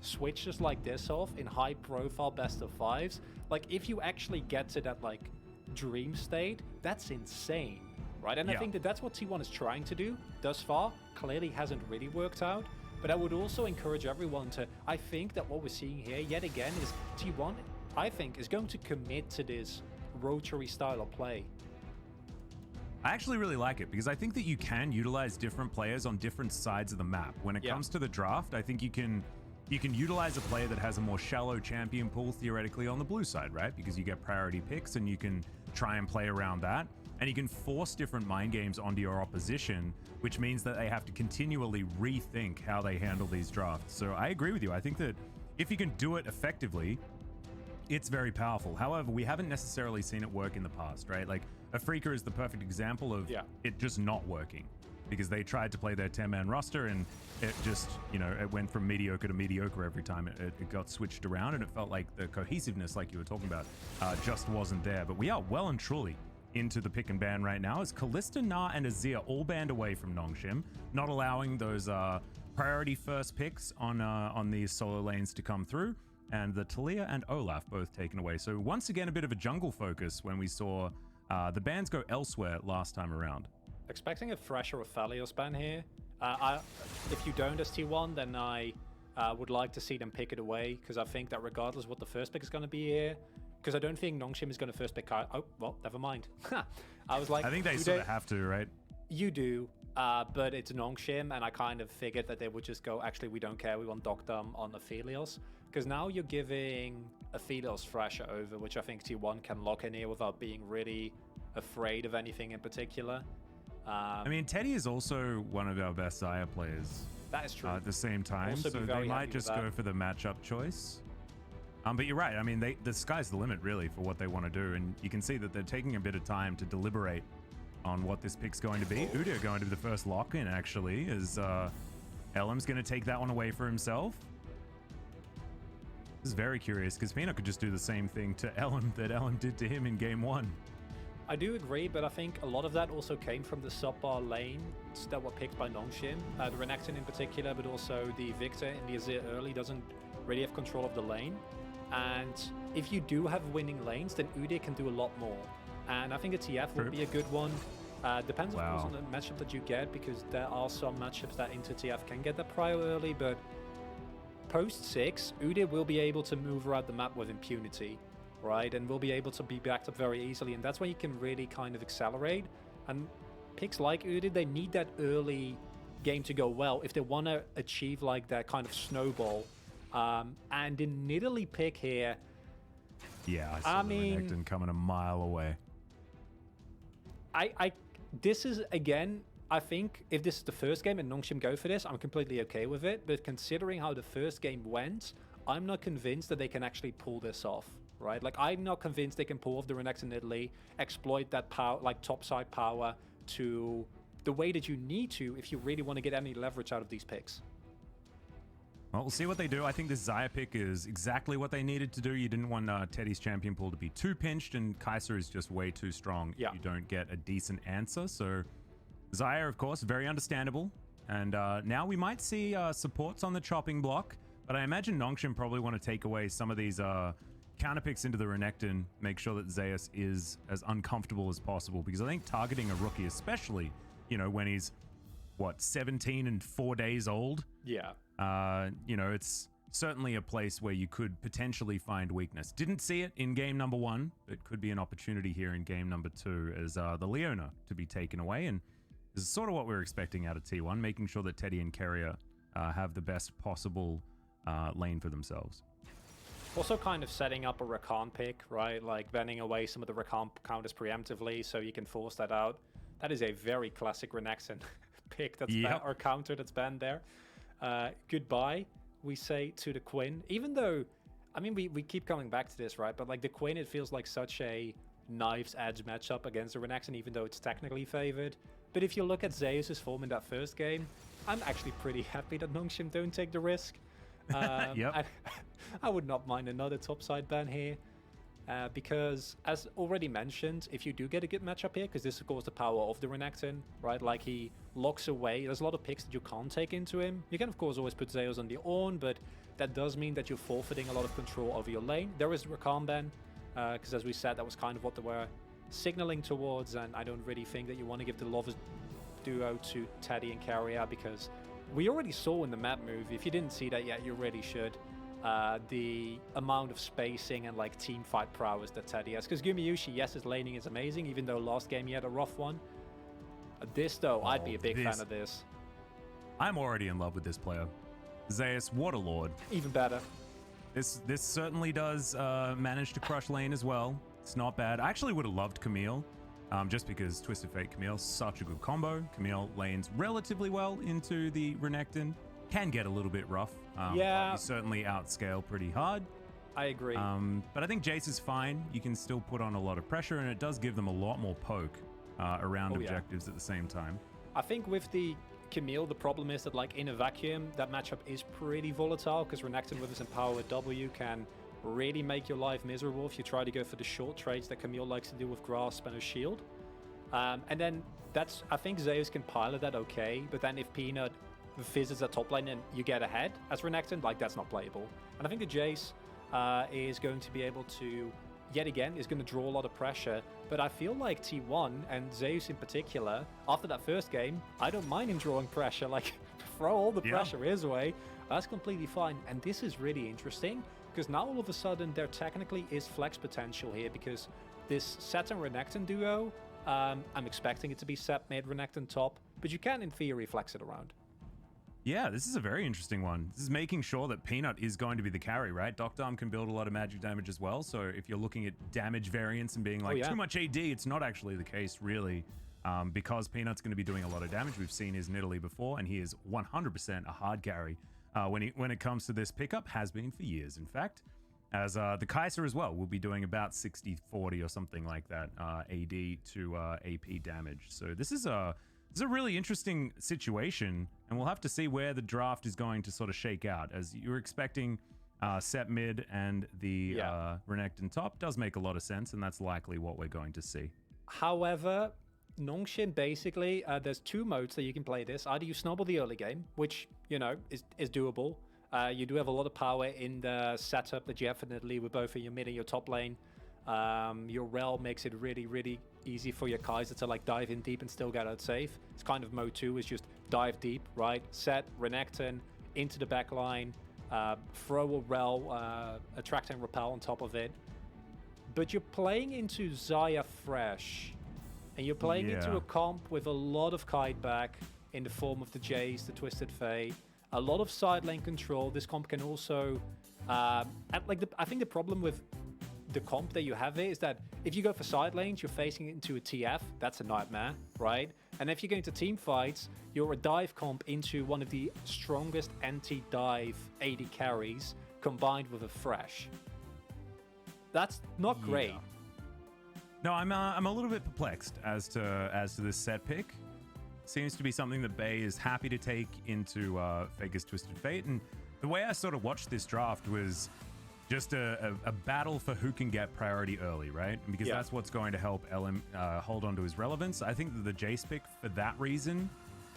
switches like this off in high profile best of fives, like if you actually get to that like dream state, that's insane, right? And I think that that's what T1 is trying to do thus far. Clearly hasn't really worked out, but I would also encourage everyone to, I think that what we're seeing here yet again is T1, I think, is going to commit to this rotary style of play. I actually really like it because I think that you can utilize different players on different sides of the map. When it comes to the draft, I think you can utilize a player that has a more shallow champion pool theoretically on the blue side, right? Because you get priority picks and you can try and play around that. And you can force different mind games onto your opposition, which means that they have to continually rethink how they handle these drafts. So I agree with you. I think that if you can do it effectively, it's very powerful. However, we haven't necessarily seen it work in the past, right? Like Afrika is the perfect example of it just not working because they tried to play their 10-man roster and it just, you know, it went from mediocre to mediocre every time it got switched around, and it felt like the cohesiveness, like you were talking about, just wasn't there. But we are well and truly into the pick and ban right now as Kalista, Na, and Azir all banned away from NONGSHIM, not allowing those priority first picks on these solo lanes to come through. And the Talia and Olaf both taken away. So once again, a bit of a jungle focus when we saw the bans go elsewhere last time around. Expecting a Thresh or a Phalios ban here. If you don't as T1, then I would like to see them pick it away, because I think that regardless of what the first pick is going to be here, because I don't think NONGSHIM is going to first pick... Oh, well, never mind. I was like... I think they sort of have to, right? You do, but it's NONGSHIM, and I kind of figured that they would just go, actually, we don't care, we want Docdom on Aphelios. Because now you're giving Aphelios Thrasher over, which I think T1 can lock in here without being really afraid of anything in particular. I mean, Teddy is also one of our best Xayah players. That is true. At the same time, so they might just go for the matchup choice. But you're right. I mean, the sky's the limit, really, for what they want to do. And you can see that they're taking a bit of time to deliberate on what this pick's going to be. Udyr going to be the first lock-in, actually, as Elam's going to take that one away for himself. This is very curious, because Pino could just do the same thing to Elam that Elam did to him in game 1. I do agree, but I think a lot of that also came from the subpar lanes that were picked by NONGSHIM. The Renekton in particular, but also the Victor in the Azir early doesn't really have control of the lane. And if you do have winning lanes, then Udyr can do a lot more. And I think a TF would be a good one. Depends, of course, on the matchup that you get, because there are some matchups that into TF can get that prio early, but post 6, Udyr will be able to move around the map with impunity, right? And will be able to be backed up very easily, and that's when you can really kind of accelerate. And picks like Udyr, they need that early game to go well if they want to achieve like that kind of snowball. And in Nidalee pick here... Yeah, I mean, the Renekton coming a mile away. This is, again, I think if this is the first game and NONGSHIM go for this, I'm completely okay with it. But considering how the first game went, I'm not convinced that they can actually pull this off, right? Like, I'm not convinced they can pull off the Renekton Nidalee, exploit that power, like topside power, to the way that you need to if you really want to get any leverage out of these picks. Well, we'll see what they do. I think this Xayah pick is exactly what they needed to do. You didn't want Teddy's champion pool to be too pinched, and Kai'Sa is just way too strong if you don't get a decent answer. So Xayah, of course, very understandable. And now we might see supports on the chopping block, but I imagine NONGSHIM probably want to take away some of these counter picks into the Renekton, make sure that Zeus is as uncomfortable as possible, because I think targeting a rookie, especially, you know, when he's, what, 17 and 4 days old? Yeah. You know, it's certainly a place where you could potentially find weakness. Didn't see it in game number 1, but could be an opportunity here in game number 2 as the Leona to be taken away. And this is sort of what we're expecting out of T1, making sure that Teddy and Keria have the best possible lane for themselves. Also kind of setting up a Rakan pick, right? Like banning away some of the Rakan counters preemptively so you can force that out. That is a very classic Renekton pick that's or counter that's banned there. Goodbye, we say to the Quinn. Even though, I mean, we keep coming back to this, right? But like the Quinn, it feels like such a knife's edge matchup against the Renekton, even though it's technically favored. But if you look at Zeus's form in that first game, I'm actually pretty happy that NONGSHIM don't take the risk. I would not mind another topside ban here. because, as already mentioned, if you do get a good matchup here, because this is of course the power of the Renekton, right? Like, he locks away. There's a lot of picks that you can't take into him. You can of course always put Zeus on the Ornn, but that does mean that you're forfeiting a lot of control over your lane. There is Rakan then, because as we said, that was kind of what they were signaling towards, and I don't really think that you want to give the Lovers duo to Teddy and Carrier, because we already saw in the map movie, if you didn't see that yet, you really should, the amount of spacing and like team fight prowess that Teddy has. Because Gumayushi, yes, his laning is amazing, even though last game he had a rough one. This though, I'd be a big fan of this. I'm already in love with this player. Zeus, what a lord. Even better. This certainly does manage to crush lane as well. It's not bad. I actually would have loved Camille, just because Twisted Fate Camille, such a good combo. Camille lanes relatively well into the Renekton. Can get a little bit rough. Yeah. But you certainly outscale pretty hard. I agree. But I think Jace is fine. You can still put on a lot of pressure, and it does give them a lot more poke around objectives at the same time. I think with the Camille, the problem is that, like, in a vacuum, that matchup is pretty volatile, because Renekton with his empowered W can really make your life miserable if you try to go for the short trades that Camille likes to do with Grasp and a shield. And then I think Zeus can pilot that okay, but then if Peanut visits a top lane and you get ahead as Renekton, like, that's not playable. And I think the Jace is going to be able to, yet again, is going to draw a lot of pressure. But I feel like T1 and Zeus in particular, after that first game, I don't mind him drawing pressure. Like, throw all the pressure his way. That's completely fine. And this is really interesting, because now all of a sudden there technically is flex potential here, because this Set and Renekton duo, I'm expecting it to be Set mid, Renekton top, but you can in theory flex it around. Yeah, this is a very interesting one. This is making sure that Peanut is going to be the carry, right? Doctorm can build a lot of magic damage as well, so if you're looking at damage variance and being like, too much AD, it's not actually the case, really, because Peanut's going to be doing a lot of damage. We've seen his Nidalee before, and he is 100% a hard carry when it comes to this pickup, has been for years, in fact. As the Kaiser as well will be doing about 60-40 or something like that, AD to AP damage. So this is a really interesting situation, and we'll have to see where the draft is going to sort of shake out. As you're expecting Set mid and the Renekton top does make a lot of sense, and that's likely what we're going to see. However, NONGSHIM basically, there's two modes that you can play this. Either you snowball the early game, which, you know, is doable. You do have a lot of power in the setup that you have definitely with both your mid and your top lane. Your Rel makes it really, really easy for your Kaiser to like dive in deep and still get out safe. It's kind of mode 2 is just dive deep, right? Set Renekton into the back line, throw a Rel, attract and repel on top of it. But you're playing into Xayah fresh, and you're playing into a comp with a lot of kite back in the form of the Jace, the Twisted Fate, a lot of side lane control. This comp can also, I think the problem with the comp that you have here is that if you go for side lanes, you're facing into a TF. That's a nightmare, right? And if you're going to team fights, you're a dive comp into one of the strongest anti-dive AD carries combined with a fresh. That's not great. No, I'm a little bit perplexed as to this set pick. Seems to be something that Bay is happy to take into Faker's Twisted Fate, and the way I sort of watched this draft was just a battle for who can get priority early, right? Because that's what's going to help LM hold on to his relevance. I think that the Jace pick, for that reason,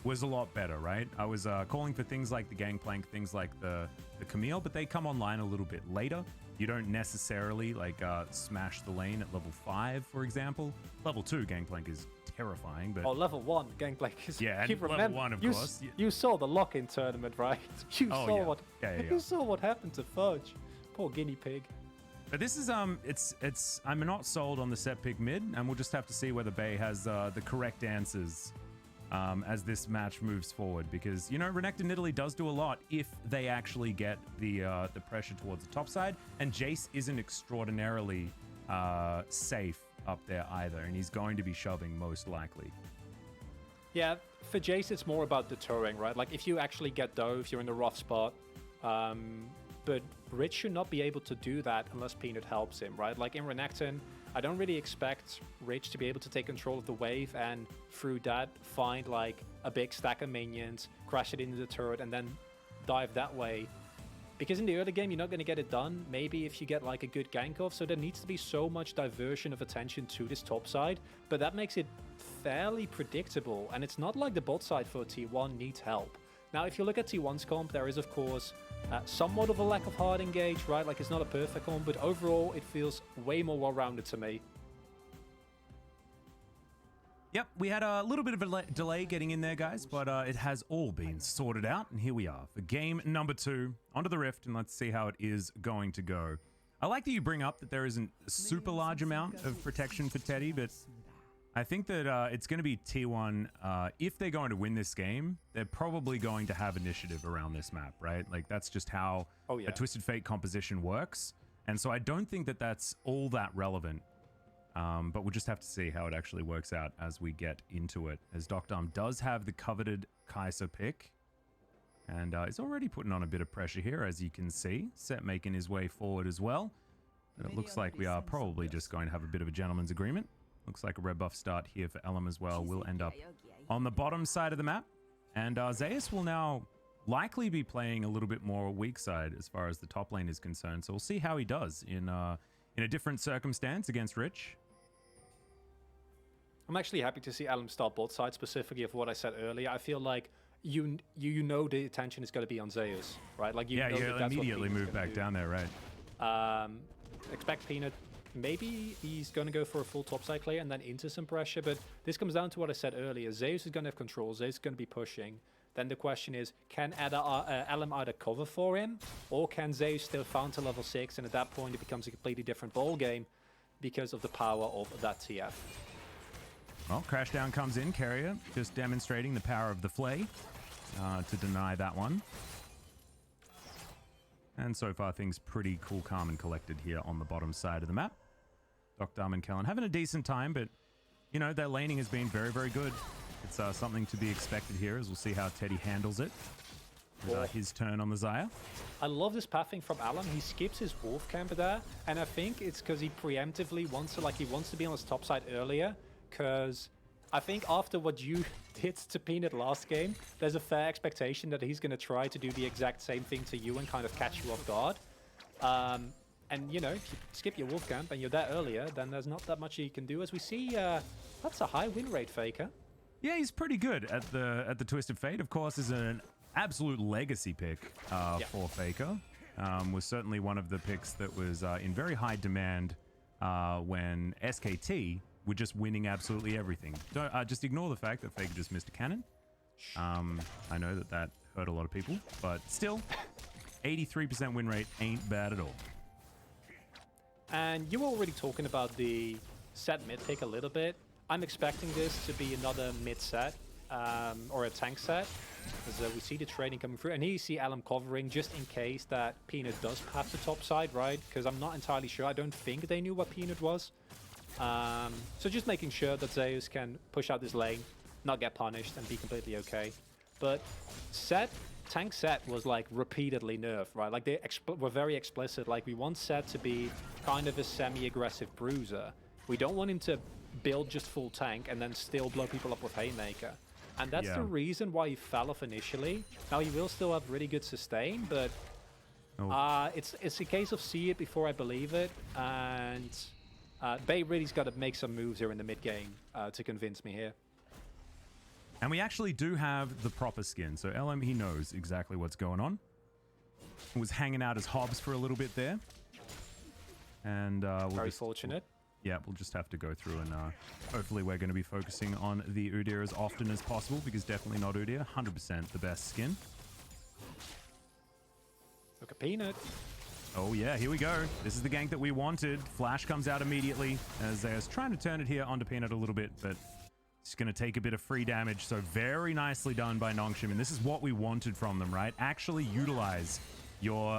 was a lot better, right? I was calling for things like the Gangplank, things like the Camille, but they come online a little bit later. You don't necessarily like smash the lane at level 5, for example. Level 2 Gangplank is terrifying, but level 1 Gangplank is level 1, of course. You saw the lock-in tournament, right? You saw what happened to Fudge. Poor guinea pig. But this is it's I'm not sold on the set pick mid, and we'll just have to see whether Bay has the correct answers as this match moves forward, because, you know, Renekton Nidalee does do a lot if they actually get the pressure towards the top side, and Jace isn't extraordinarily safe up there either, and he's going to be shoving most likely. Yeah, for Jace it's more about deterring, right? Like, if you actually get dove, you're in a rough spot. But Rich should not be able to do that unless Peanut helps him, right? Like in Renekton, I don't really expect Rich to be able to take control of the wave and through that find like a big stack of minions, crash it into the turret, and then dive that way. Because in the early game, you're not going to get it done. Maybe if you get like a good gank off. So there needs to be so much diversion of attention to this top side. But that makes it fairly predictable. And it's not like the bot side for T1 needs help. Now, if you look at T1's comp, there is, of course, somewhat of a lack of hard engage, right? Like, it's not a perfect comp, but overall, it feels way more well-rounded to me. Yep, we had a little bit of a delay getting in there, guys, but it has all been sorted out, and here we are for game number 2 onto the Rift, and let's see how it is going to go. I like that you bring up that there isn't a super large amount of protection for Teddy, but I think that it's going to be T1. If they're going to win this game, they're probably going to have initiative around this map, right? Like, that's just how a Twisted Fate composition works, and so I don't think that that's all that relevant. But we'll just have to see how it actually works out as we get into it. As Docdom does have the coveted Kai'Sa pick. And is already putting on a bit of pressure here, as you can see. Set making his way forward as well. And it looks like we are probably just going to have a bit of a gentleman's agreement. Looks like a red buff start here for Elam as well. We'll end up on the bottom side of the map. And Zeus will now likely be playing a little bit more weak side as far as the top lane is concerned. So we'll see how he does in a different circumstance against Rich. I'm actually happy to see Alam start bot side, specifically of what I said earlier. I feel like you know the attention is going to be on Zeus, right? Like you know that's immediately move back down there, right? Expect Peanut. Maybe he's going to go for a full topside clear and then into some pressure, but this comes down to what I said earlier. Zeus is going to have control. Zeus is going to be pushing. Then the question is, can Alam either cover for him, or can Zeus still farm to level 6, and at that point it becomes a completely different ball game because of the power of that TF. Well, Crashdown comes in, Carrier, just demonstrating the power of the Flay to deny that one. And so far, things pretty cool, calm, and collected here on the bottom side of the map. Docdom and Kellen having a decent time, but, you know, their laning has been very, very good. It's something to be expected here, as we'll see how Teddy handles it. His turn on the Xayah. I love this pathing from Alam. He skips his wolf camper there, and I think it's because he preemptively wants to be on his top side earlier. Because I think after what you did to Peanut last game, there's a fair expectation that he's going to try to do the exact same thing to you and kind of catch you off guard. And, you know, if you skip your wolf camp and you're there earlier, then there's not that much you can do. As we see, that's a high win rate, Faker. Yeah, he's pretty good at the Twisted Fate. Of course, is an absolute legacy pick for Faker. Was certainly one of the picks that was in very high demand when SKT were just winning absolutely everything. Don't just ignore the fact that Faker just missed a cannon. I know that hurt a lot of people, but still, 83% win rate ain't bad at all. And you were already talking about the set mid pick a little bit. I'm expecting this to be another mid set or a tank set, as we see the trading coming through. And here you see Alam covering just in case that Peanut does pass the top side, right? Because I'm not entirely sure. I don't think they knew what Peanut was. So just making sure that Zeus can push out this lane, not get punished, and be completely okay. But tank set was like repeatedly nerfed, right? Like they were very explicit. Like we want set to be kind of a semi-aggressive bruiser. We don't want him to build just full tank and then still blow people up with Haymaker. And that's the reason why he fell off initially. Now he will still have really good sustain, but it's a case of see it before I believe it. And Bay really's got to make some moves here in the mid game to convince me here. And we actually do have the proper skin. So LM, he knows exactly what's going on. Was hanging out as Hobbs for a little bit there. And very fortunate. Yeah, we'll just have to go through and hopefully we're going to be focusing on the Udyr as often as possible, because definitely not Udyr, 100% the best skin. Look at Peanut. Oh yeah, here we go. This is the gank that we wanted. Flash comes out immediately as Zeus trying to turn it here onto Peanut a little bit, but it's going to take a bit of free damage. So very nicely done by NONGSHIM, and this is what we wanted from them, right? Actually utilize your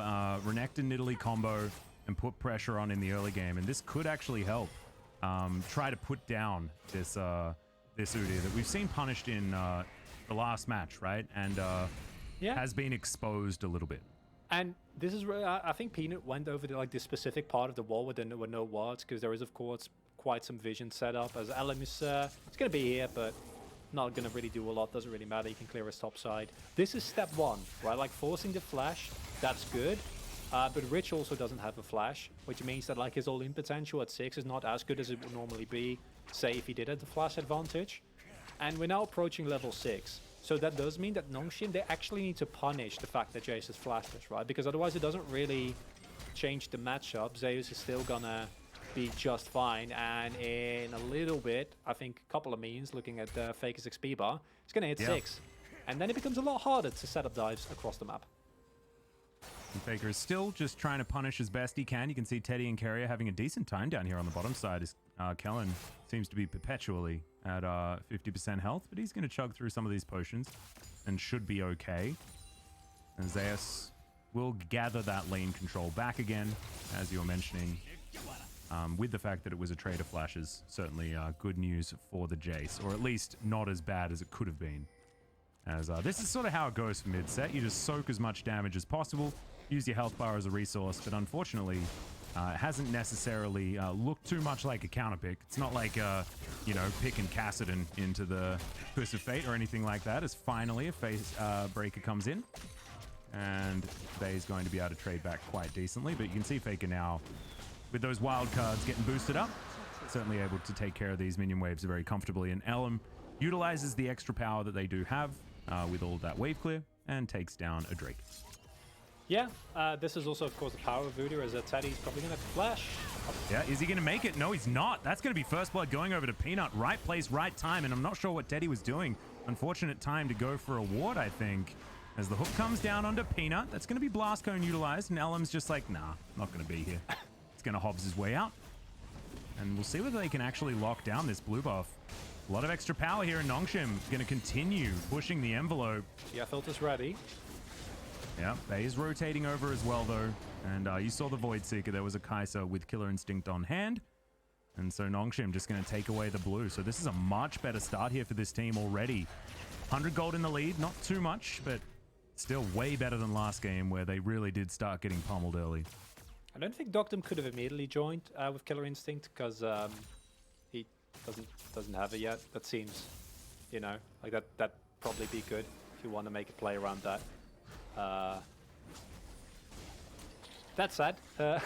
Renekton Nidalee combo and put pressure on in the early game, and this could actually help try to put down this Udyr that we've seen punished in the last match, right? And has been exposed a little bit. And this is where I think Peanut went over to like this specific part of the wall where there were no wards, because there is of course quite some vision set up, as LM is it's going to be here, but not going to really do a lot. Doesn't really matter. You can clear his top side. This is step one, right? Like forcing the flash that's good. But Rich also doesn't have a flash, which means that like his all-in potential at 6 is not as good as it would normally be, say if he did have the flash advantage. And we're now approaching level 6. So that does mean that NONGSHIM, they actually need to punish the fact that Jace has flashed us, right? Because otherwise it doesn't really change the matchup. Zeus is still gonna be just fine, and in a little bit, I think a couple of means, looking at the Faker's XP bar, it's gonna hit 6. And then it becomes a lot harder to set up dives across the map. And Faker is still just trying to punish as best he can. You can see Teddy and Carrier having a decent time down here on the bottom side. As Kellen seems to be perpetually at 50% health, but he's going to chug through some of these potions and should be okay. And Zeus will gather that lane control back again, as you were mentioning. With the fact that it was a trade of flashes, certainly good news for the Jace, or at least not as bad as it could have been. As this is sort of how it goes for mid-set. You just soak as much damage as possible, use your health bar as a resource, but unfortunately, it hasn't necessarily looked too much like a counter pick. It's not like, you know, picking Kassadin into the Curse of Fate or anything like that, as finally a face breaker comes in. And Bay is going to be able to trade back quite decently, but you can see Faker now, with those wild cards getting boosted up, certainly able to take care of these minion waves very comfortably. And Elm utilizes the extra power that they do have with all of that wave clear and takes down a Drake. Yeah, this is also, of course, the power of Voodoo, as Teddy's probably going to flash. Yeah, is he going to make it? No, he's not. That's going to be first blood going over to Peanut. Right place, right time, and I'm not sure what Teddy was doing. Unfortunate time to go for a ward, I think. As the hook comes down onto Peanut, that's going to be Blast Cone utilized, and Elm's just like, nah, not going to be here. It's going to Hobbs his way out. And we'll see whether they can actually lock down this blue buff. A lot of extra power here in NONGSHIM. Going to continue pushing the envelope. Yeah, filter's ready. Yeah, Bay is rotating over as well, though. And you saw the Void Seeker. There was a Kai'Sa with Killer Instinct on hand. And so NONGSHIM just going to take away the blue. So this is a much better start here for this team already. 100 gold in the lead. Not too much, but still way better than last game, where they really did start getting pummeled early. I don't think Doctum could have immediately joined with Killer Instinct, because he doesn't have it yet. That seems, you know, like that'd probably be good if you want to make a play around that. That said, I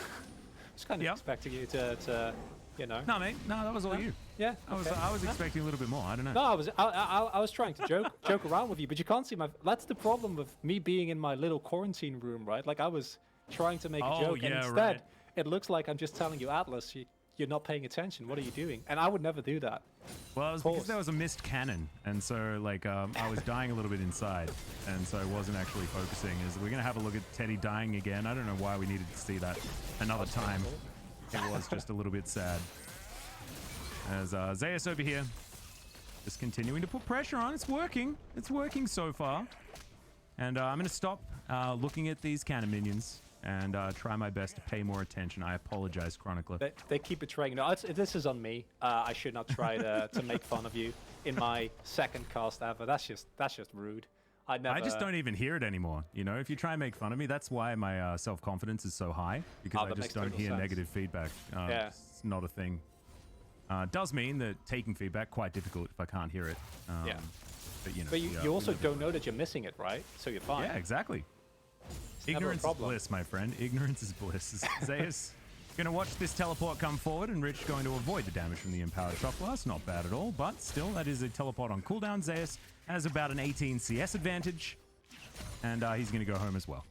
was kind of expecting you to, you know. No, mate. No, that was all you. Yeah. Okay. I was expecting a little bit more. I don't know. No, I was trying to joke around with you, but you can't see my. That's the problem with me being in my little quarantine room, right? Like I was trying to make a joke, and instead it looks like I'm just telling you, Atlas, you're not paying attention. What are you doing? And I would never do that. Well, it was because there was a missed cannon, and so like I was dying a little bit inside, and so I wasn't actually focusing. We're gonna have a look at Teddy dying again. I don't know why we needed to see that another time. It was just a little bit sad. As Zeus over here, just continuing to put pressure on. It's working. It's working so far. And I'm gonna stop looking at these cannon minions and try my best to pay more attention. I apologize, Chronicler. They keep betraying. No, this is on me. I should not try to make fun of you in my second cast ever. That's just rude. I just don't even hear it anymore. You know, if you try and make fun of me, that's why my self-confidence is so high, because I just don't hear negative feedback. Yeah. It's not a thing. Does mean that taking feedback quite difficult if I can't hear it. Yeah. But you know. But you also don't know that you're missing it, right? So you're fine. Yeah, exactly. Ignorance is bliss, my friend. Ignorance is bliss. Zeus going to watch this teleport come forward, and Rich going to avoid the damage from the Empowered Shock Blast. Not bad at all, but still, that is a teleport on cooldown. Zeus has about an 18 CS advantage, and he's going to go home as well.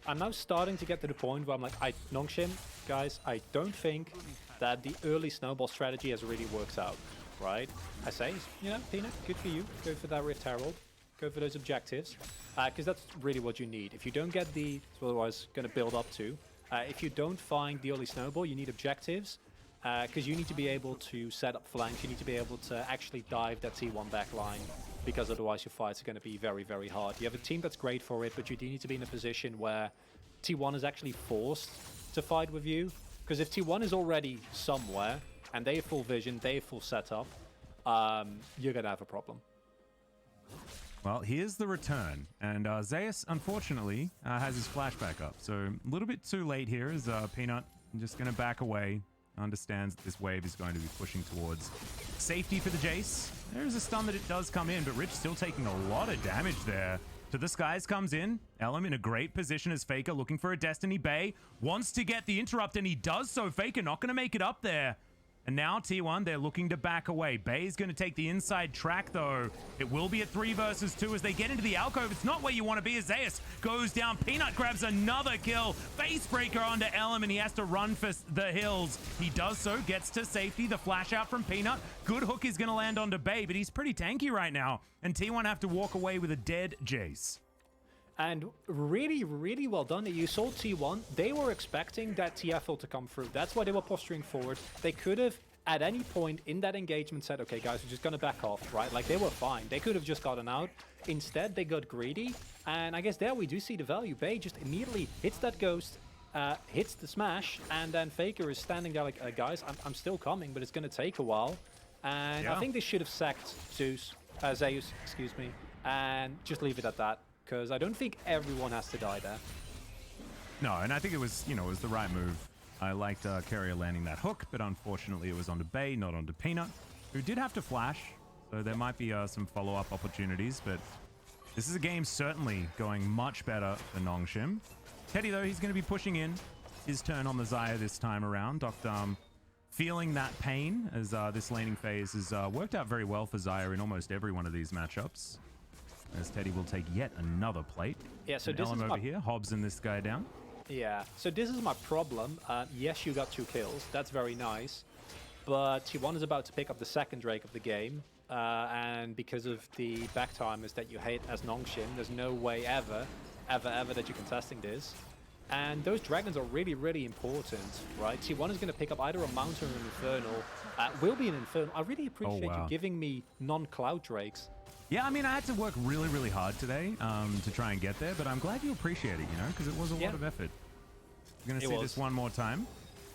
I'm now starting to get to the point where I'm like, NONGSHIM, guys, I don't think that the early snowball strategy has really worked out, right? I say, you know, Peanut, good for you. Go for that Rift Herald. Go for those objectives, because that's really what you need. If you don't get the, otherwise going to build up to, if you don't find the early snowball, you need objectives, because you need to be able to set up flanks, you need to be able to actually dive that T1 backline, because otherwise your fights are going to be very, very hard. You have a team that's great for it, but you do need to be in a position where T1 is actually forced to fight with you, because if T1 is already somewhere, and they have full vision, they have full setup, you're going to have a problem. Well, here's the return, and Zeus, unfortunately, has his flashback up, so a little bit too late here as Peanut just going to back away, understands that this wave is going to be pushing towards safety for the Jace. There is a stun that it does come in, but Rich still taking a lot of damage there. To the skies comes in. Elm in a great position as Faker looking for a Destiny. Bay wants to get the interrupt, and he does so. Faker not going to make it up there. And now T1, they're looking to back away. Bay's going to take the inside track, though. It will be a 3 versus 2 as they get into the alcove. It's not where you want to be as Zeus goes down. Peanut grabs another kill. Facebreaker onto Elm, and he has to run for the hills. He does so, gets to safety. The flash out from Peanut. Good hook is going to land onto Bay, but he's pretty tanky right now. And T1 have to walk away with a dead Jace. And really, really well done. You saw T1. They were expecting that TFL to come through. That's why they were posturing forward. They could have, at any point in that engagement, said, okay, guys, we're just going to back off, right? Like, they were fine. They could have just gotten out. Instead, they got greedy. And I guess there we do see the value. Bay just immediately hits that ghost, hits the smash, and then Faker is standing there like, guys, I'm still coming, but it's going to take a while. And yeah. I think they should have sacked Zeus, excuse me, and just leave it at that. Because I don't think everyone has to die there. No, and I think it was, it was the right move. I liked Carrier landing that hook, but unfortunately it was onto Bay, not onto Peanut, who did have to flash. So there might be some follow-up opportunities, but this is a game certainly going much better for NONGSHIM. Teddy, though, he's going to be pushing in. His turn on the Xayah this time around. Dr. Feeling that pain as this laning phase has worked out very well for Xayah in almost every one of these matchups. As Teddy will take yet another plate. Yeah, so this is over here, hobbsing this guy down. Yeah, so this is my problem. Yes, you got 2 kills. That's very nice. But T1 is about to pick up the second Drake of the game. And because of the back timers that you hate as NONGSHIM, there's no way ever that you're contesting this. And those dragons are really, really important, right? T1 is going to pick up either a Mountain or an Infernal. Will be an Infernal. I really appreciate you giving me non-Cloud Drakes. Yeah, I mean, I had to work really, really hard today to try and get there, but I'm glad you appreciate it, because it was a lot of effort. We're going to see this one more time.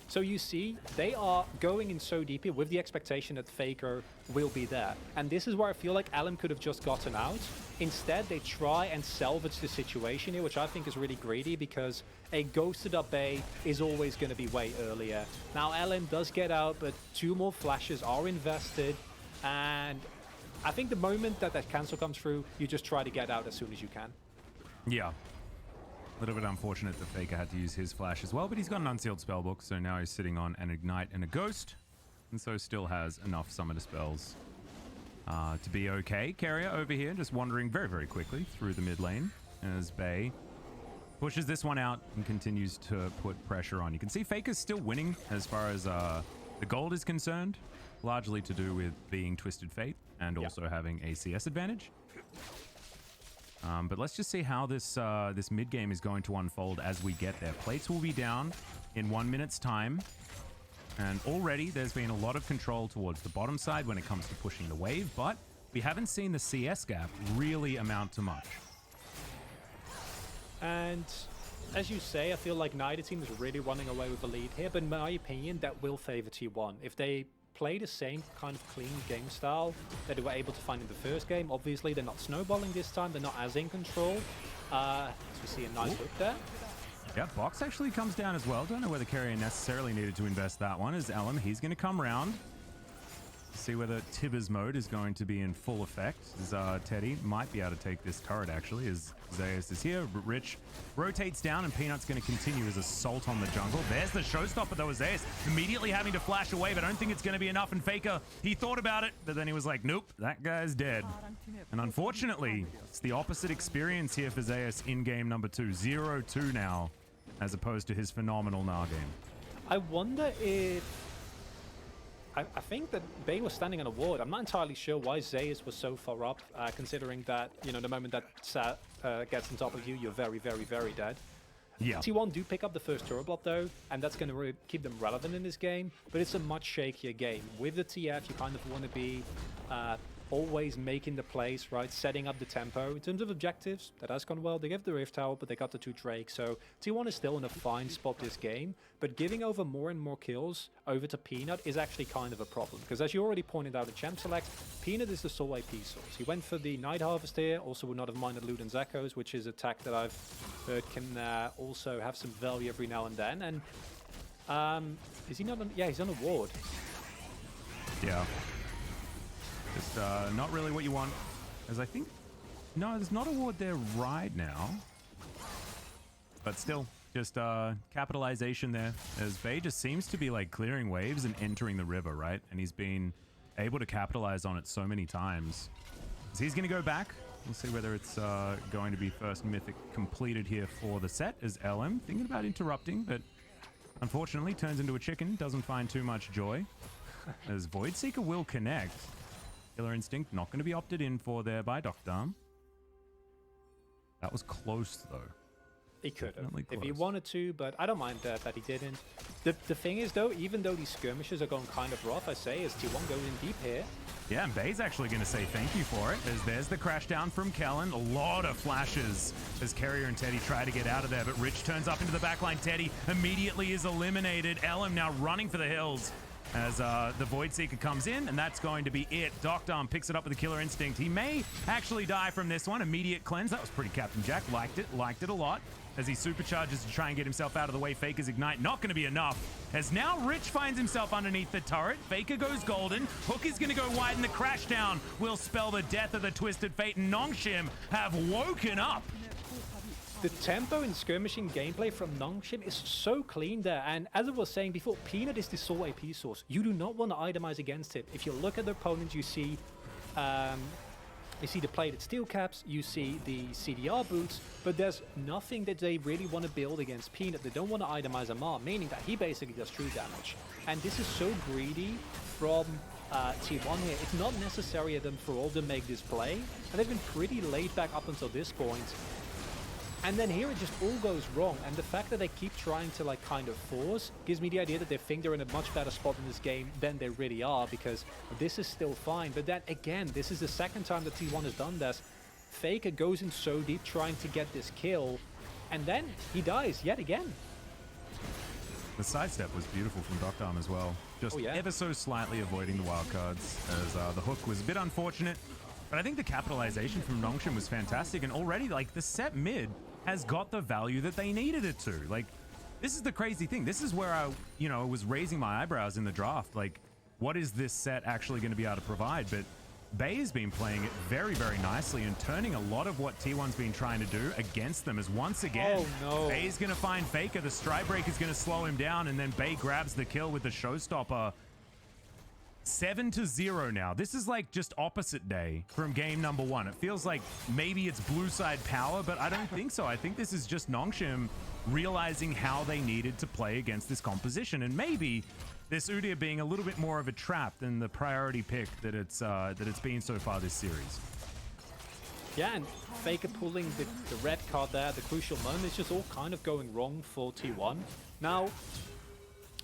So you see, they are going in so deep here with the expectation that Faker will be there. And this is where I feel like Alum could have just gotten out. Instead, they try and salvage the situation here, which I think is really greedy because a ghosted up Bay is always going to be way earlier. Now, Alum does get out, but 2 more flashes are invested. And I think the moment that cancel comes through, you just try to get out as soon as you can. Yeah. A little bit unfortunate that Faker had to use his flash as well, but he's got an unsealed spellbook, so now he's sitting on an Ignite and a Ghost, and so still has enough Summoner spells to be okay. Carrier over here just wandering very, very quickly through the mid lane as Bay pushes this one out and continues to put pressure on. You can see Faker's still winning as far as the gold is concerned, largely to do with being Twisted Fate and also having a CS advantage. But let's just see how this this mid game is going to unfold as we get there. Plates will be down in 1 minute's time. And already there's been a lot of control towards the bottom side when it comes to pushing the wave, but we haven't seen the CS gap really amount to much. And as you say, I feel like neither team is really running away with the lead here, but in my opinion, that will favor T1. If they play the same kind of clean game style that they were able to find in the first game, obviously they're not snowballing this time, they're not as in control. As we see a nice hook there. Yeah, Box actually comes down as well. Don't know whether Carrier necessarily needed to invest that one. As Alum, he's going to come round. See whether Tibber's mode is going to be in full effect. As Teddy might be able to take this turret actually, as Zeus is here. Rich rotates down and Peanut's going to continue his assault on the jungle. There's the showstopper though, as Zeus immediately having to flash away, but I don't think it's going to be enough. And Faker, he thought about it, but then he was like, nope, that guy's dead. And unfortunately, it's the opposite experience here for Zeus in game number 2. 0-2 now, as opposed to his phenomenal Gnar game. I wonder if... I think that Bay was standing on a ward. I'm not entirely sure why Zeus was so far up, considering that, the moment that Sat gets on top of you, you're very, very, very dead. Yeah. T1 do pick up the first turret block though, and that's going to keep them relevant in this game, but it's a much shakier game. With the TF, you kind of want to be always making the plays, right? Setting up the tempo. In terms of objectives, that has gone well. They give the Rift Tower, but they got the 2 Drakes. So T1 is still in a fine spot this game, but giving over more and more kills over to Peanut is actually kind of a problem. Because as you already pointed out at Champ Select, Peanut is the sole AP source. He went for the Night Harvest here, also would not have minded Luden's Echoes, which is a tech that I've heard can also have some value every now and then. And is he not on? Yeah, he's on a ward. Yeah. Just not really what you want, as I think No, there's not a ward there right now. But still, just capitalization there, as Bay just seems to be like clearing waves and entering the river, right? And he's been able to capitalize on it so many times. So he's going to go back. We'll see whether it's going to be first mythic completed here for the set, as LM thinking about interrupting, but unfortunately turns into a chicken, doesn't find too much joy, as Void Seeker will connect. Killer Instinct not going to be opted in for there by Doctor. That was close though. He could have, if he wanted to, but I don't mind that he didn't. The thing is, though, even though these skirmishes are going kind of rough, I say, as T1 goes in deep here. Yeah, and Bay's actually going to say thank you for it, as there's the crash down from Kellen. A lot of flashes as Carrier and Teddy try to get out of there, but Rich turns up into the backline. Teddy immediately is eliminated. LM now running for the hills as the Void Seeker comes in, and that's going to be it. Docdarm picks it up with a Killer Instinct. He may actually die from this one. Immediate cleanse. That was pretty Captain Jack. Liked it a lot. As he supercharges to try and get himself out of the way. Faker's Ignite not going to be enough. As now Rich finds himself underneath the turret. Faker goes golden. Hook is going to go wide, and the crash down will spell the death of the Twisted Fate. And NONGSHIM have woken up. The tempo and skirmishing gameplay from NONGSHIM is so clean there. And as I was saying before, Peanut is the sole AP source. You do not want to itemize against it. If you look at the opponents, you see the plated steel caps, you see the CDR boots, but there's nothing that they really want to build against Peanut. They don't want to itemize Amar, meaning that he basically does true damage. And this is so greedy from T1 here. It's not necessary of them for all to make this play, and they've been pretty laid back up until this point. And then here it just all goes wrong, and the fact that they keep trying to like kind of force gives me the idea that they think they're in a much better spot in this game than they really are, because this is still fine. But then again, this is the second time that T1 has done this. Faker goes in so deep trying to get this kill, and then he dies yet again. The sidestep was beautiful from Docdarm as well. Just ever so slightly avoiding the wildcards, as the hook was a bit unfortunate. But I think the capitalization from NONGSHIM was fantastic, and already like the set mid has got the value that they needed it to. Like, this is the crazy thing. This is where I, was raising my eyebrows in the draft. Like, what is this set actually going to be able to provide? But Bay has been playing it very, very nicely and turning a lot of what T1's been trying to do against them. As once again, Bay's going to find Faker. The Stride Break is going to slow him down, and then Bay grabs the kill with the Showstopper. 7-0 now. This is like just opposite day from game number 1. It feels like maybe it's blue side power, but I don't think so. I think this is just NONGSHIM realizing how they needed to play against this composition, and maybe this Udyr being a little bit more of a trap than the priority pick that it's been so far this series. Yeah, and Faker pulling the red card there, the crucial moment, it's just all kind of going wrong for T1. Now,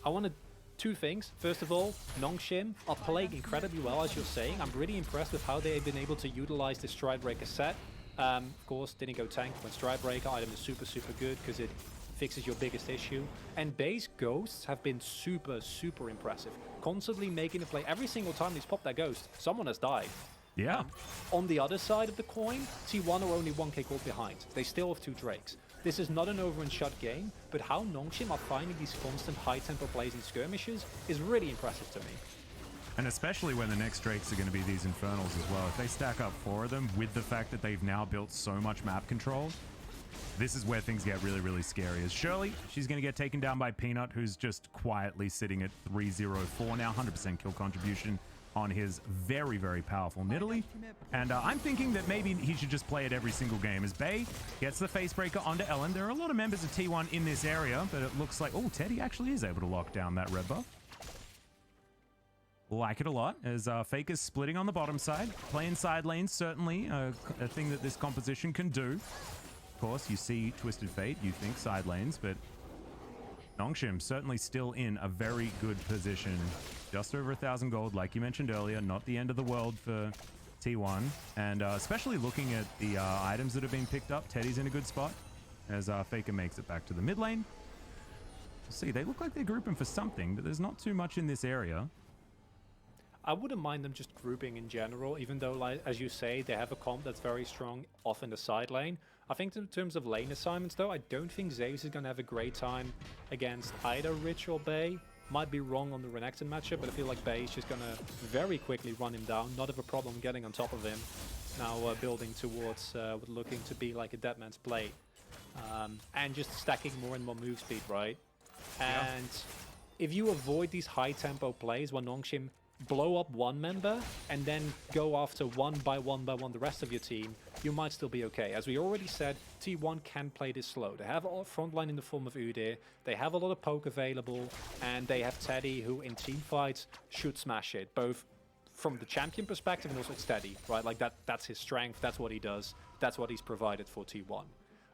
I want to two things. First of all, NONGSHIM are playing incredibly well, as you're saying. I'm really impressed with how they've been able to utilize the Stride Breaker set. Of course, didn't go tank when Stride Breaker item is super, super good because it fixes your biggest issue. And base ghosts have been super, super impressive. Constantly making the play. Every single time he's popped that ghost, someone has died. Yeah. On the other side of the coin, T1 are only 1k gold behind. They still have 2 Drakes. This is not an over and shut game, but how NONGSHIM are finding these constant high tempo plays in skirmishes is really impressive to me. And especially when the next Drakes are going to be these Infernals as well. If they stack up 4 of them with the fact that they've now built so much map control, this is where things get really, really scary. As Shirley, she's going to get taken down by Peanut, who's just quietly sitting at 304 now, 100% kill contribution on his very, very powerful Nidalee. And I'm thinking that maybe he should just play it every single game. As Bay gets the Facebreaker onto Ellen. There are a lot of members of T1 in this area, but it looks like, oh, Teddy actually is able to lock down that red buff. Like it a lot, as Faker's splitting on the bottom side. Playing side lanes, certainly a thing that this composition can do. Of course, you see Twisted Fate, you think side lanes, but NONGSHIM certainly still in a very good position. Just over 1,000 gold, like you mentioned earlier, not the end of the world for T1. And especially looking at the items that have been picked up, Teddy's in a good spot as Faker makes it back to the mid lane. See, they look like they're grouping for something, but there's not too much in this area. I wouldn't mind them just grouping in general, even though, like, as you say, they have a comp that's very strong off in the side lane. I think in terms of lane assignments, though, I don't think Zeus is going to have a great time against either Rich or Bay. Might be wrong on the Renekton matchup, but I feel like Bay is just going to very quickly run him down. Not have a problem getting on top of him. now building towards what looking to be like a dead man's blade. And just stacking more and more move speed, right? And if you avoid these high tempo plays when NONGSHIM blow up one member and then go after one by one the rest of your team, you might still be okay. As we already said, T1 can play this slow. They have a frontline in the form of Udyr, they have a lot of poke available, and they have Teddy, who in team fights should smash it, both from the champion perspective and also steady, right? Like that's his strength, that's what he does, that's what he's provided for T1.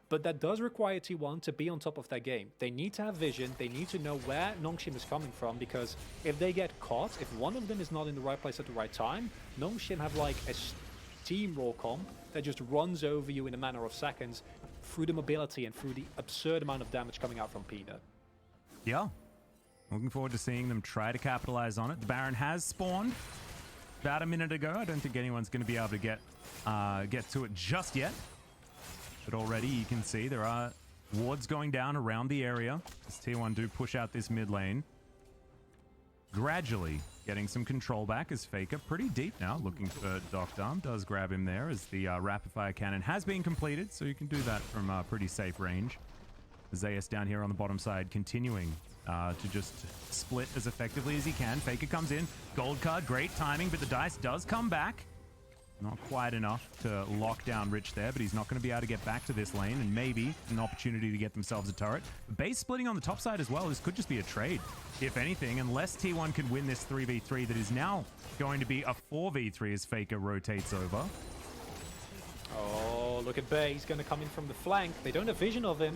But that does require T1 to be on top of their game. They need to have vision, they need to know where NONGSHIM is coming from, because if they get caught, if one of them is not in the right place at the right time, NONGSHIM have like a steamroll comp that just runs over you in a matter of seconds through the mobility and through the absurd amount of damage coming out from Peanut. Yeah. Looking forward to seeing them try to capitalize on it. The Baron has spawned about a minute ago. I don't think anyone's going to be able to get to it just yet. But already you can see there are wards going down around the area as T1 do push out this mid lane. Gradually getting some control back as Faker pretty deep now, looking for Doctarm. Does grab him there as the rapid fire cannon has been completed, so you can do that from pretty safe range. Zeus down here on the bottom side continuing to just split as effectively as he can. Faker comes in, gold card, great timing, but the dice does come back. Not quite enough to lock down Rich there, but he's not going to be able to get back to this lane, and maybe an opportunity to get themselves a turret. Base splitting on the top side as well. This could just be a trade, if anything, unless T1 can win this 3v3 that is now going to be a 4v3 as Faker rotates over. Oh, look at Bay. He's going to come in from the flank. They don't have vision of him.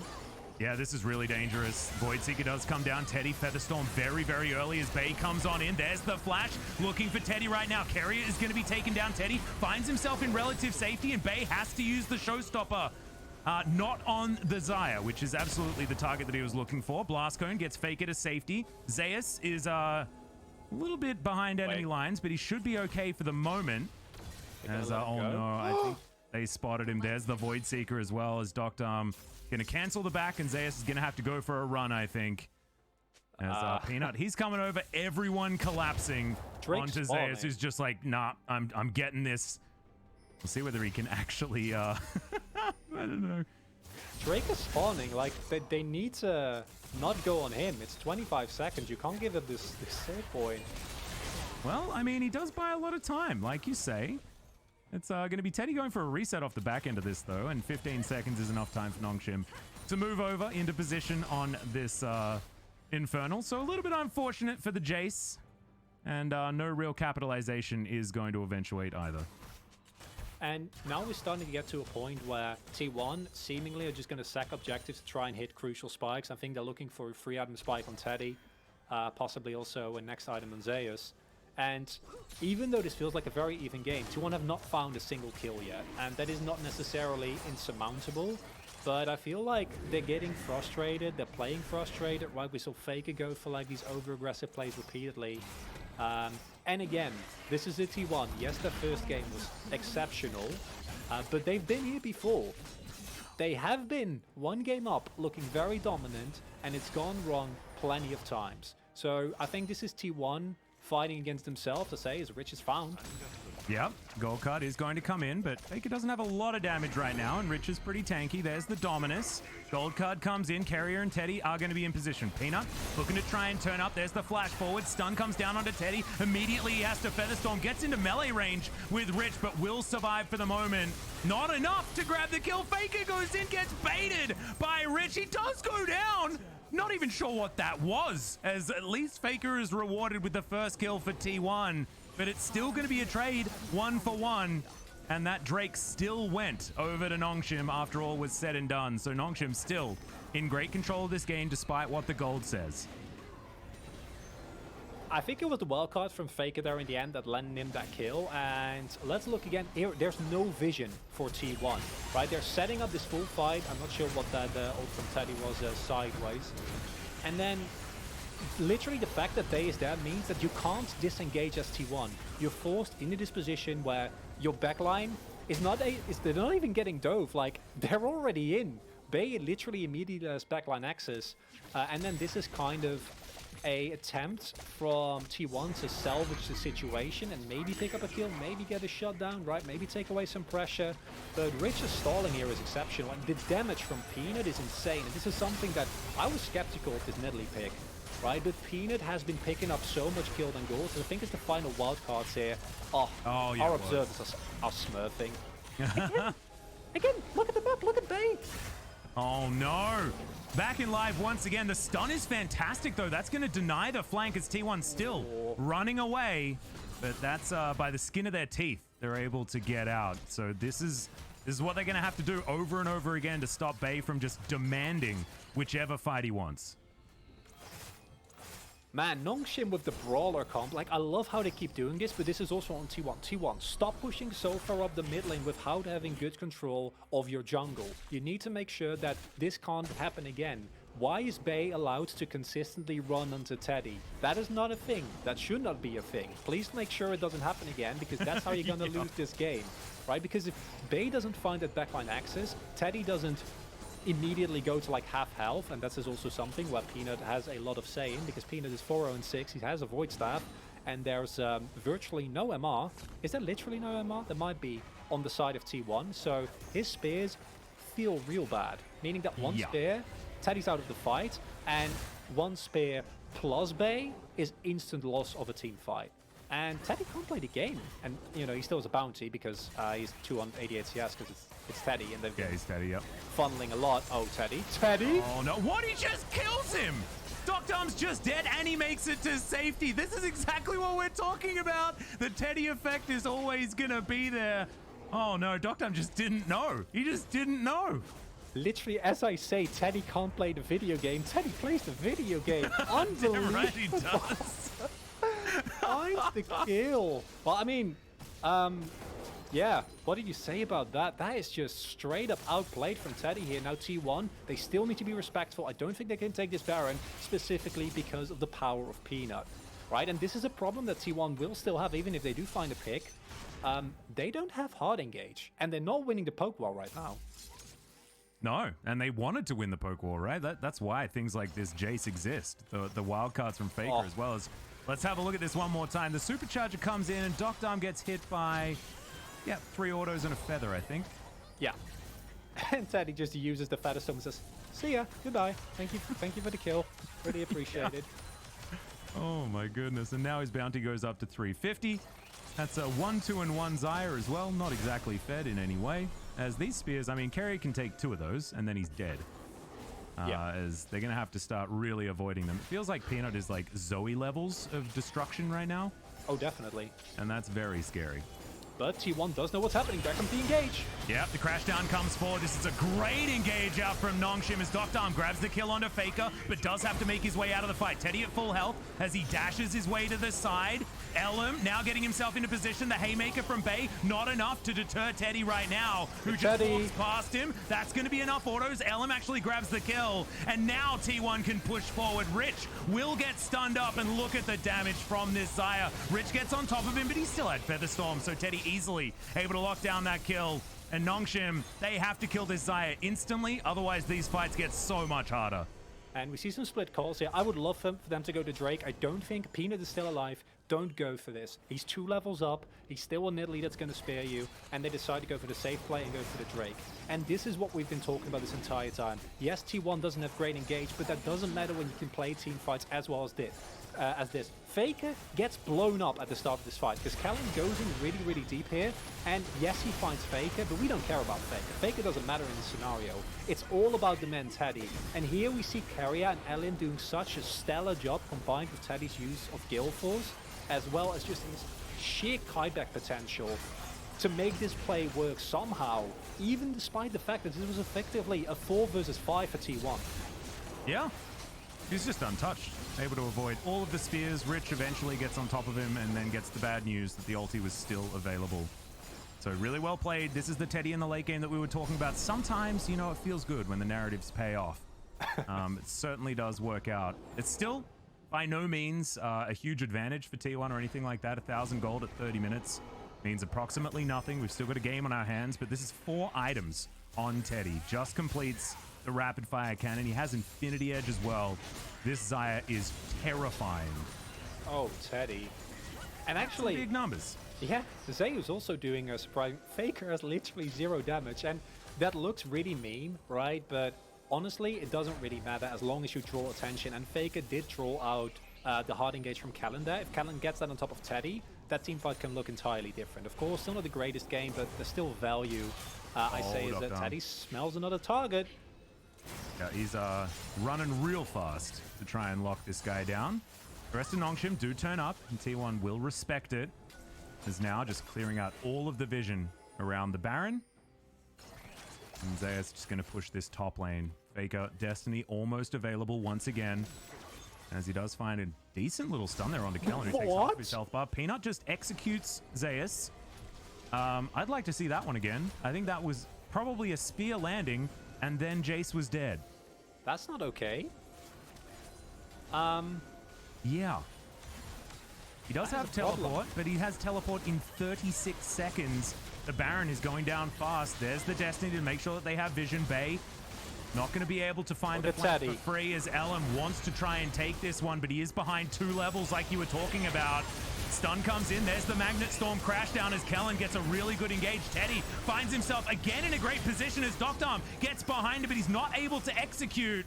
Yeah, this is really dangerous. Voidseeker does come down. Teddy, Featherstorm very, very early as Bay comes on in. There's the flash. Looking for Teddy right now. Carrier is going to be taken down. Teddy finds himself in relative safety, and Bay has to use the showstopper. Not on the Xayah, which is absolutely the target that he was looking for. Blast Cone gets Faker to safety. Zeus is a little bit behind enemy lines, but he should be okay for the moment. As, oh no, I think they spotted him. There's the Voidseeker as well as Doctarm. Gonna cancel the back, and Zeus is gonna have to go for a run, I think. As Peanut, he's coming over, everyone collapsing onto Zeus, who's just like, nah, I'm getting this. We'll see whether he can actually, I don't know. Drake is spawning, like, they need to not go on him. It's 25 seconds, you can't give him this save point. Well, I mean, he does buy a lot of time, like you say. It's going to be Teddy going for a reset off the back end of this, though, and 15 seconds is enough time for NONGSHIM to move over into position on this Infernal. So a little bit unfortunate for the Jace, and no real capitalization is going to eventuate either. And now we're starting to get to a point where T1 seemingly are just going to sack objectives to try and hit crucial spikes. I think they're looking for a 3-item spike on Teddy, possibly also a next item on Zeus. And even though this feels like a very even game, T1 have not found a single kill yet, and that is not necessarily insurmountable, but I feel like they're getting frustrated, they're playing frustrated, right? We saw Faker go for like these over-aggressive plays repeatedly. And again, this is a T1. Yes, their first game was exceptional, but they've been here before. They have been one game up, looking very dominant, and it's gone wrong plenty of times. So I think this is T1 fighting against himself to say his Rich is found. Yep, gold card is going to come in, but Faker doesn't have a lot of damage right now, and Rich is pretty tanky. There's the Dominus. Gold card comes in. Carrier and Teddy are going to be in position. Peanut looking to try and turn up. There's the flash forward. Stun comes down onto Teddy. Immediately he has to Featherstorm. Gets into melee range with Rich, but will survive for the moment. Not enough to grab the kill. Faker goes in, gets baited by Rich. He does go down. Not even sure what that was, as at least Faker is rewarded with the first kill for T1, but it's still going to be a trade 1-for-1, and that Drake still went over to NONGSHIM after all was said and done. So NONGSHIM still in great control of this game despite what the gold says. I think it was the wild card from Faker there in the end that landed him that kill. And let's look again. Here, there's no vision for T1, right? They're setting up this full fight. I'm not sure what that ult from Teddy was sideways. And then literally the fact that Day is there means that you can't disengage as T1. You're forced into this position where your backline is they're not even getting dove. Like, they're already in. Bay literally immediately has backline access. And then this is kind of a attempt from T1 to salvage the situation and maybe pick up a kill, maybe get a shutdown, right? Maybe take away some pressure. But Rich's stalling here is exceptional, and the damage from Peanut is insane. And this is something that I was skeptical of this Nidalee pick, right? But Peanut has been picking up so much kill and goals. I think it's the final wild cards here. Oh yeah, our observers are smurfing. Again, look at the map, look at Bay. Oh no! Back in live once again. The stun is fantastic though. That's going to deny the flank as T1 still running away. But that's by the skin of their teeth. They're able to get out. So this is what they're going to have to do over and over again to stop Bay from just demanding whichever fight he wants. Man, NONGSHIM with the Brawler comp, like, I love how they keep doing this, but this is also on T1. T1, stop pushing so far up the mid lane without having good control of your jungle. You need to make sure that this can't happen again. Why is Bay allowed to consistently run onto Teddy? That is not a thing. That should not be a thing. Please make sure it doesn't happen again, because that's how you're going to lose this game, right? Because if Bay doesn't find that backline access, Teddy doesn't immediately go to like half health, and that is also something where Peanut has a lot of say in, because Peanut is 4-0-6, he has a Void Staff, and there's virtually no MR. Is there literally no MR? There might be on the side of T1, so his spears feel real bad, meaning that one spear, Teddy's out of the fight, and one spear plus Bay is instant loss of a team fight. And Teddy can't play the game, and you know, he still has a bounty because he's 288 CS because it's Teddy, and they've he's Teddy, funneling a lot. Oh, Teddy! Oh no! What? He just kills him! Doctom's just dead, and he makes it to safety. This is exactly what we're talking about. The Teddy effect is always gonna be there. Oh no! Doctom just didn't know. He just didn't know. Literally, as I say, Teddy can't play the video game. Teddy plays the video game. Unbelievable! Right, he does. Finds the kill. Well, I mean, yeah, what did you say about that? That is just straight up outplayed from Teddy here. Now T1, they still need to be respectful. I don't think they can take this Baron, specifically because of the power of Peanut, right? And this is a problem that T1 will still have, even if they do find a pick. They don't have hard engage, and they're not winning the poke war right now. No, and they wanted to win the poke war, right? That's why things like this Jace exist. The wildcards from Faker as well as... Let's have a look at this one more time. The supercharger comes in and Doctom gets hit by, 3 autos and a feather, I think. Yeah. And Teddy just uses the feather stone and says, see ya, goodbye. Thank you for the kill. Really appreciated. Oh my goodness. And now his bounty goes up to 350. That's a 1-2 and 1 Xayah as well. Not exactly fed in any way. As these spears, I mean, Carrier can take 2 of those and then he's dead. As they're going to have to start really avoiding them. It feels like Peanut is like Zoe levels of destruction right now. Oh, definitely. And that's very scary. But T1 does know what's happening. There comes the engage. Yep, the crash down comes forward. This is a great engage out from NONGSHIM as Doctom grabs the kill onto Faker, but does have to make his way out of the fight. Teddy at full health as he dashes his way to the side. Elm now getting himself into position. The haymaker from Bay, not enough to deter Teddy right now, who just walks past him. That's going to be enough autos. Elm actually grabs the kill, and now T1 can push forward. Rich will get stunned up, and look at the damage from this Xayah. Rich gets on top of him, but he still had Featherstorm, so Teddy easily able to lock down that kill. And NONGSHIM, they have to kill this Xayah instantly, otherwise these fights get so much harder. And we see some split calls here. I would love for them to go to Drake. I don't think Peanut is still alive. Don't go for this. He's 2 levels up. He's still a Nidalee that's going to spare you. And they decide to go for the safe play and go for the Drake. And this is what we've been talking about this entire time. Yes, T1 doesn't have great engage, but that doesn't matter when you can play team fights as well as this. Faker gets blown up at the start of this fight because Callan goes in really, really deep here. And yes, he finds Faker, but we don't care about Faker. Faker doesn't matter in this scenario. It's all about the man Teddy. And here we see Carrier and Ellen doing such a stellar job combined with Teddy's use of Gale Force, as well as just his sheer kiteback potential to make this play work somehow, even despite the fact that this was effectively a 4 versus 5 for T1. Yeah, he's just untouched, able to avoid all of the spears. Rich eventually gets on top of him and then gets the bad news that the ulti was still available. So really well played. This is the Teddy in the late game that we were talking about. Sometimes, you know, it feels good when the narratives pay off. It certainly does work out. It's still by no means a huge advantage for T1 or anything like that. 1,000 gold at 30 minutes means approximately nothing. We've still got a game on our hands, but this is 4 items on Teddy. Just completes the rapid fire cannon. He has Infinity Edge as well. This Xayah is terrifying. Oh, Teddy. And actually, big numbers. Yeah, Zeus also doing a surprise. Faker has literally 0 damage, and that looks really mean, right? But honestly, it doesn't really matter as long as you draw attention. And Faker did draw out the hard engage from Calendar. If Calendar gets that on top of Teddy, that teamfight can look entirely different. Of course, still not the greatest game, but there's still value. I say is that Teddy smells another target. Yeah, he's running real fast to try and lock this guy down. The rest of NONGSHIM do turn up, and T1 will respect it. Is now just clearing out all of the vision around the Baron. And Zeus just going to push this top lane. Faker, Destiny almost available once again. As he does find a decent little stun there onto Kellen, who takes off his health bar. Peanut just executes Zeus. I'd like to see that one again. I think that was probably a spear landing, and then Jace was dead. That's not okay. Yeah. He does have teleport, but he has teleport in 36 seconds. The Baron is going down fast. There's the Destiny to make sure that they have vision. Bay not going to be able to find the flank for free as Ellum wants to try and take this one, but he is behind 2 levels like you were talking about. Stun comes in. There's the Magnet Storm crash down as Kellen gets a really good engage. Teddy finds himself again in a great position as Doctom gets behind him, but he's not able to execute.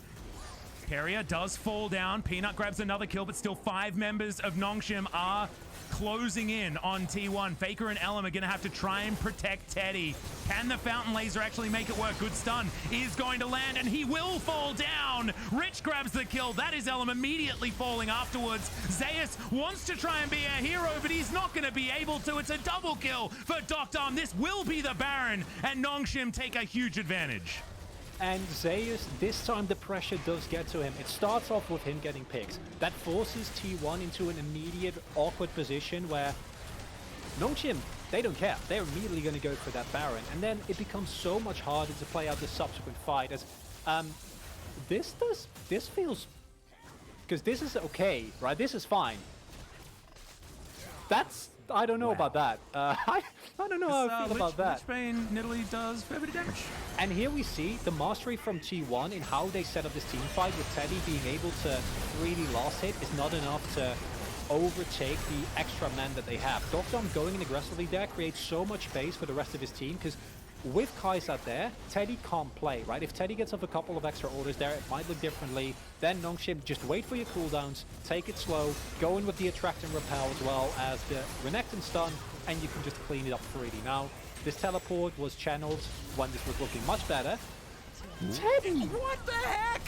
Carrier does fall down. Peanut grabs another kill, but still 5 members of NONGSHIM are closing in on T1. Faker and Ellum are going to have to try and protect Teddy. Can the Fountain Laser actually make it work? Good stun is going to land, and he will fall down. Rich grabs the kill. That is Ellum immediately falling afterwards. Zeus wants to try and be a hero, but he's not going to be able to. It's a double kill for Doctom. This will be the Baron, and NONGSHIM take a huge advantage. And Zeus, this time the pressure does get to him. It starts off with him getting picks. That forces T1 into an immediate awkward position where NONGSHIM, they don't care. They're immediately going to go for that Baron. And then it becomes so much harder to play out the subsequent fight as this feels, because this is okay, right? This is fine. That's, I don't know about that. I don't know how I feel about that. Lichbane Nidalee does fair bit of damage. And here we see the mastery from T1 in how they set up this team fight, with Teddy being able to really last hit is not enough to overtake the extra men that they have. Doctom going in aggressively there creates so much space for the rest of his team, because with Kai'Sa there, Teddy can't play, right? If Teddy gets off a couple of extra orders there, it might look differently. Then NONGSHIM, just wait for your cooldowns, take it slow, go in with the Attract and Repel as well as the Renekton stun, and you can just clean it up freely. Now, this teleport was channeled when this was looking much better. Teddy! What the heck?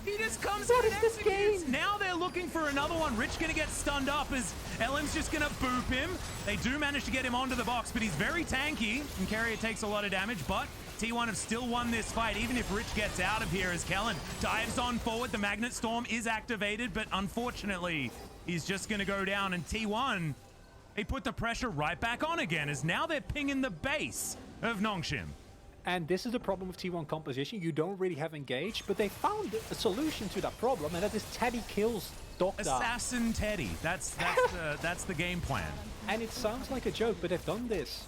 He just comes out and executes. Now they're looking for another one. Rich gonna get stunned up as Ellen's just gonna boop him. They do manage to get him onto the box, but he's very tanky, and Carrier takes a lot of damage, but T1 have still won this fight, even if Rich gets out of here as Kellen dives on forward. The Magnet Storm is activated, but unfortunately, he's just gonna go down, and T1, they put the pressure right back on again, as now they're pinging the base of NONGSHIM. And this is the problem with T1 composition. You don't really have engage, but they found a solution to that problem, and that is Teddy kills Doctor. Assassin Teddy. That's the game plan. And it sounds like a joke, but they've done this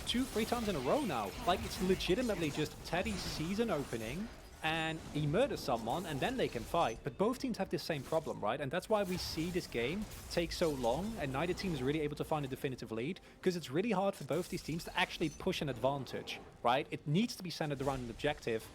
2-3 times in a row now. Like, it's legitimately just Teddy's season opening, and he murders someone, and then they can fight. But both teams have this same problem, right? And that's why we see this game take so long, and neither team is really able to find a definitive lead, because it's really hard for both these teams to actually push an advantage, right? It needs to be centered around an objective.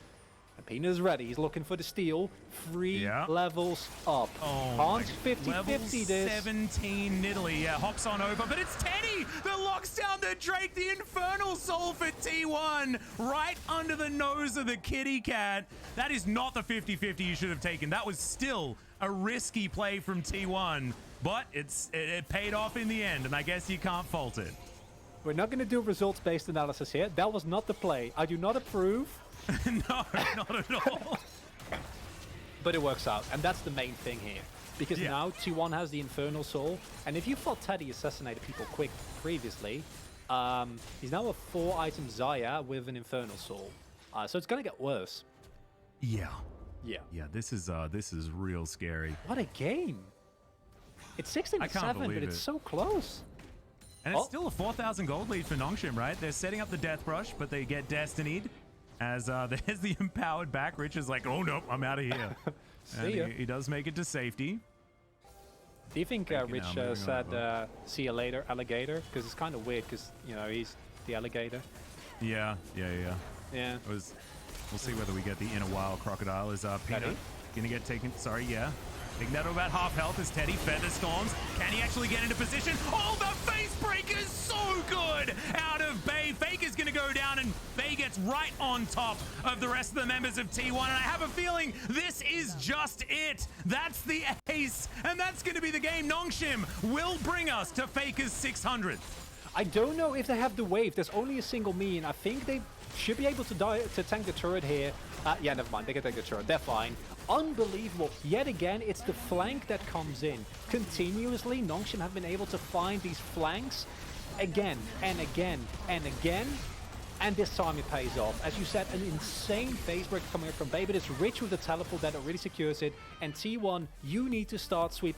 And Peanut is ready. He's looking for the steal. 3 levels up. Can't 50-50 this. 17 Nidalee. Yeah, hops on over, but it's Teddy that locks down the Drake, the Infernal Soul for T1, right under the nose of the kitty cat. That is not the 50-50 you should have taken. That was still a risky play from T1, but it paid off in the end, and I guess you can't fault it. We're not going to do results-based analysis here. That was not the play. I do not approve. No, not at all. But it works out, and that's the main thing here. Because now T1 has the Infernal Soul, and if you thought Teddy assassinated people quick previously, he's now a 4-item Xayah with an Infernal Soul. So it's going to get worse. Yeah. Yeah. Yeah, this is real scary. What a game. It's 16-7, but it's so close. And it's still a 4,000 gold lead for NONGSHIM, right? They're setting up the Death Rush, but they get Destinied. As there's the empowered back. Rich is like, oh, no, I'm out of here. See ya. He does make it to safety. Do you think Rich said, see you later, alligator? Because it's kind of weird because, you know, he's the alligator. Yeah. Yeah. We'll see whether we get the inner wild crocodile. Is Peanut gonna get taken? Sorry, yeah. Taking that to about half health as Teddy feather storms. Can he actually get into position? Oh, the face breaker is so good out of Bay. Faker's gonna go down and Bay gets right on top of the rest of the members of T1. And I have a feeling this is just it. That's the ace, and that's gonna be the game. NONGSHIM will bring us to Faker's 600th. I don't know if they have the wave. There's only a single minion. I think they should be able to tank the turret here. Yeah, never mind. They can take the turret. They're fine. Unbelievable. Yet again, it's the flank that comes in. Continuously, NONGSHIM have been able to find these flanks again and again and again. And this time it pays off. As you said, an insane phase break coming up from Bay, but it's Rich with the teleport that really secures it. And T1, you need to start sweeping